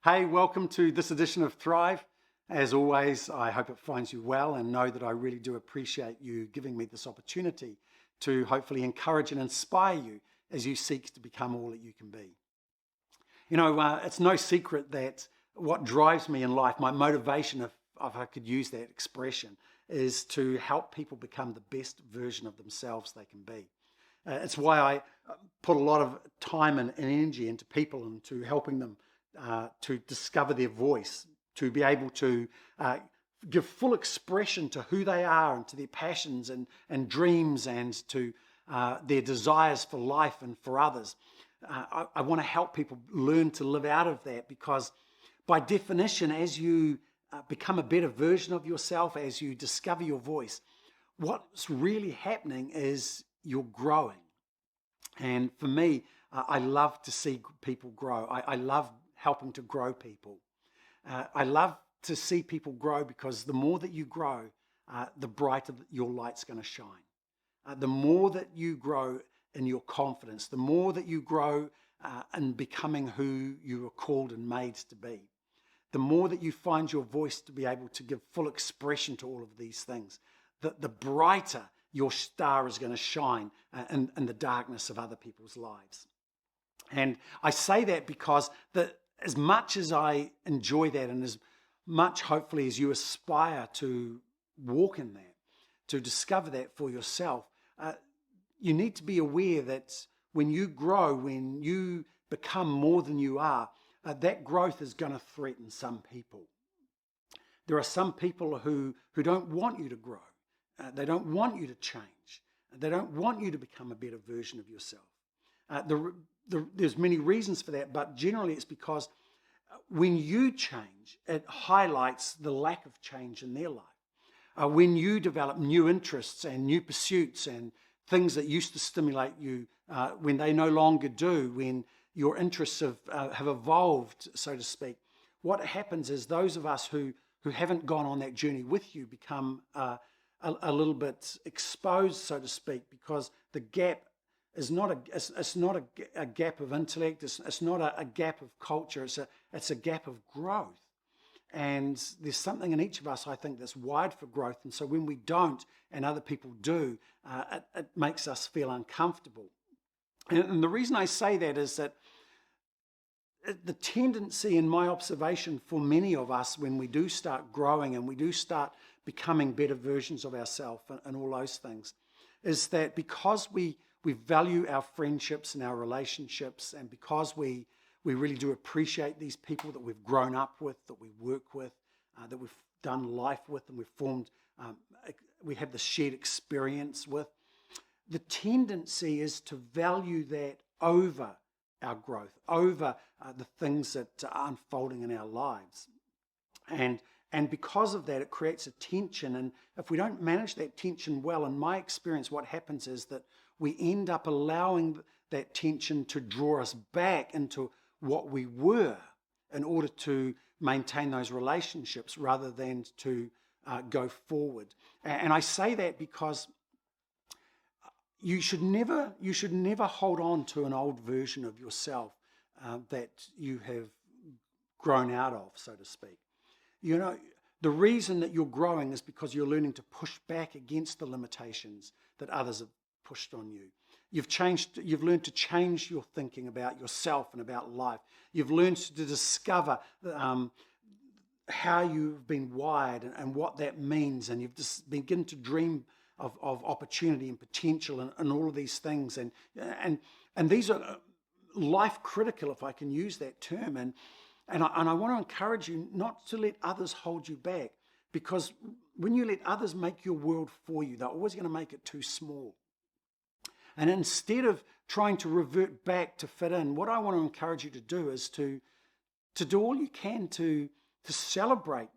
Hey, welcome to this edition of Thrive. As always, I hope it finds you well and know that I really do appreciate you giving me this opportunity to hopefully encourage and inspire you as you seek to become all that you can be. It's no secret that what drives me in life, my motivation, if I could use that expression, is to help people become the best version of themselves they can be. It's why I put a lot of time and energy into people and to helping them to discover their voice, to be able to give full expression to who they are and to their passions and dreams and to their desires for life and for others. I want to help people learn to live out of that because by definition, as you become a better version of yourself, as you discover your voice, what's really happening is you're growing. And for me, I love to see people grow. I love helping to grow people. I love to see people grow because the more that you grow, the brighter your light's going to shine. The more that you grow in your confidence, the more that you grow in becoming who you are called and made to be, the more that you find your voice to be able to give full expression to all of these things, the brighter your star is going to shine in the darkness of other people's lives. And I say that because as much as I enjoy that and as much hopefully as you aspire to walk in that, to discover that for yourself, you need to be aware that when you grow, when you become more than you are, that growth is going to threaten some people. There are some people who don't want you to grow. They don't want you to change. They don't want you to become a better version of yourself. There's many reasons for that, but generally it's because when you change, it highlights the lack of change in their life. When you develop new interests and new pursuits and things that used to stimulate you, when they no longer do, when your interests have evolved, so to speak, what happens is those of us who haven't gone on that journey with you become a little bit exposed, so to speak, because the gap is not a gap of intellect. It's not a gap of culture. It's a gap of growth. And there's something in each of us, I think, that's wired for growth. And so when we don't and other people do, it makes us feel uncomfortable. And the reason I say that is that the tendency in my observation for many of us when we do start growing and we do start becoming better versions of ourselves and all those things is that because we value our friendships and our relationships, and because we really do appreciate these people that we've grown up with, that we work with, that we've done life with, and we've formed, we have the shared experience with, the tendency is to value that over our growth, over the things that are unfolding in our lives. And because of that, it creates a tension. And if we don't manage that tension well, in my experience, what happens is that we end up allowing that tension to draw us back into what we were in order to maintain those relationships rather than to go forward. And I say that because you should never hold on to an old version of yourself that you have grown out of, so to speak. You know, the reason that you're growing is because you're learning to push back against the limitations that others have pushed on you. You've learned to change your thinking about yourself and about life. You've learned to discover how you've been wired and what that means, and you've just begin to dream of opportunity and potential and all of these things. And these are life critical, if I can use that term. And I want to encourage you not to let others hold you back, because when you let others make your world for you, they're always going to make it too small. And instead of trying to revert back to fit in, what I want to encourage you to do is to do all you can to celebrate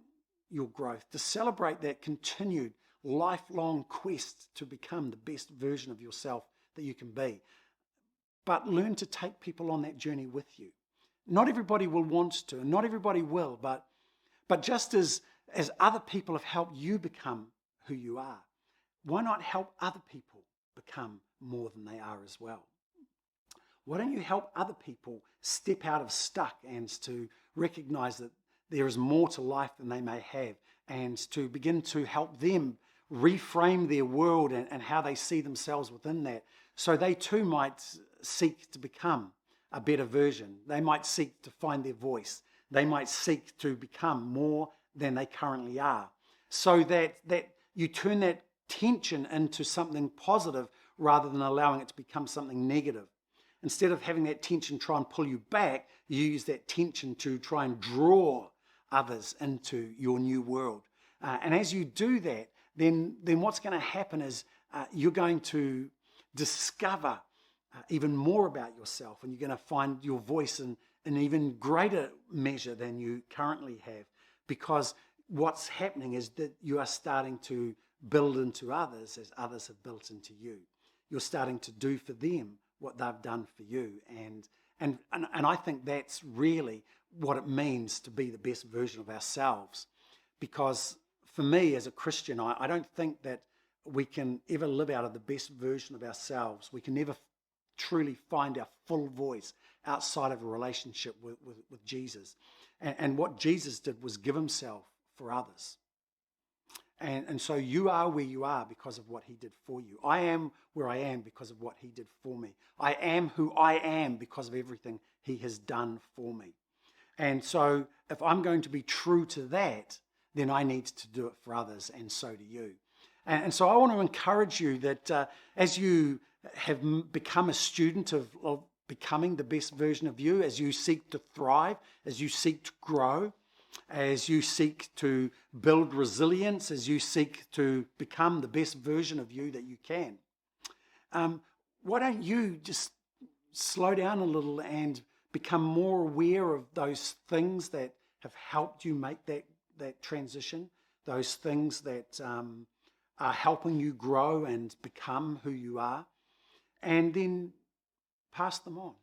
your growth, to celebrate that continued lifelong quest to become the best version of yourself that you can be. But learn to take people on that journey with you. Not everybody will want to, and not everybody will, but just as other people have helped you become who you are, why not help other people become more than they are as well? Why don't you help other people step out of stuck and to recognize that there is more to life than they may have, and to begin to help them reframe their world and how they see themselves within that, so they too might seek to become a better version. They might seek to find their voice. They might seek to become more than they currently are, so that you turn that tension into something positive rather than allowing it to become something negative. Instead of having that tension try and pull you back, you use that tension to try and draw others into your new world. And as you do that, then what's going to happen is you're going to discover even more about yourself, and you're going to find your voice in an even greater measure than you currently have, because what's happening is that you are starting to build into others as others have built into you. You're starting to do for them what they've done for you, and I think that's really what it means to be the best version of ourselves. Because for me as a Christian, I don't think that we can ever live out of the best version of ourselves. We can never truly find our full voice outside of a relationship with Jesus. And what Jesus did was give himself for others. And so you are where you are because of what he did for you. I am where I am because of what he did for me. I am who I am because of everything he has done for me. And so if I'm going to be true to that, then I need to do it for others, and so do you. And so I want to encourage you that as you have become a student of becoming the best version of you, as you seek to thrive, as you seek to grow, as you seek to build resilience, as you seek to become the best version of you that you can, why don't you just slow down a little and become more aware of those things that have helped you make that transition, those things that are helping you grow and become who you are, and then pass them on,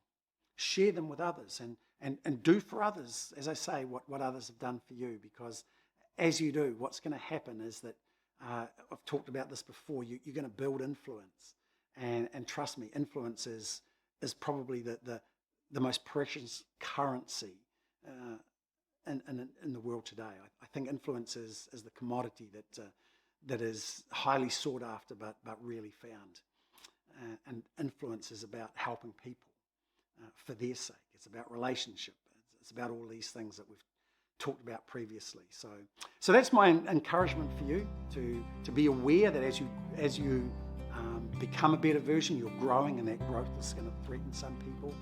share them with others, and do for others, as I say, what others have done for you. Because as you do, what's going to happen is that, I've talked about this before, you're going to build influence. And trust me, influence is probably the most precious currency in the world today. I think influence is the commodity that is highly sought after but rarely found. And influence is about helping people for their sake. It's about relationship. It's about all these things that we've talked about previously. So that's my encouragement for you, to be aware that as you become a better version, you're growing, and that growth is going to threaten some people.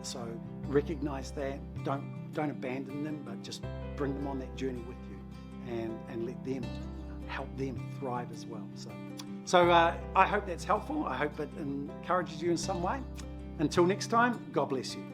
So recognize that. Don't abandon them, but just bring them on that journey with you, and let them help them thrive as well. So I hope that's helpful. I hope it encourages you in some way. Until next time, God bless you.